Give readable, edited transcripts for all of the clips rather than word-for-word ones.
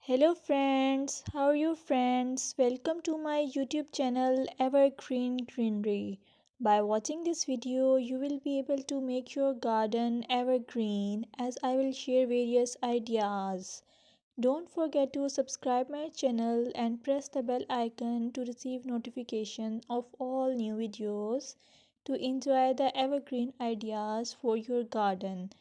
Hello friends, how are you friends? Welcome to my YouTube channel Evergreen Greenery. By watching this video, you will be able to make your garden evergreen as I will share various ideas. Don't forget to subscribe my channel and press the bell icon to receive notification of all new videos to enjoy the evergreen ideas for your garden.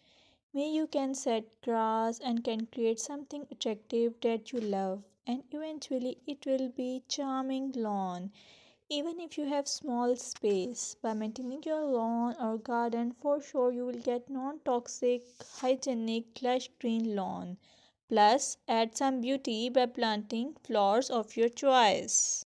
May you can set grass and can create something attractive that you love and eventually it will be charming lawn even if you have small space. By maintaining your lawn or garden, for sure you will get non-toxic, hygienic, lush green lawn. Plus, add some beauty by planting flowers of your choice.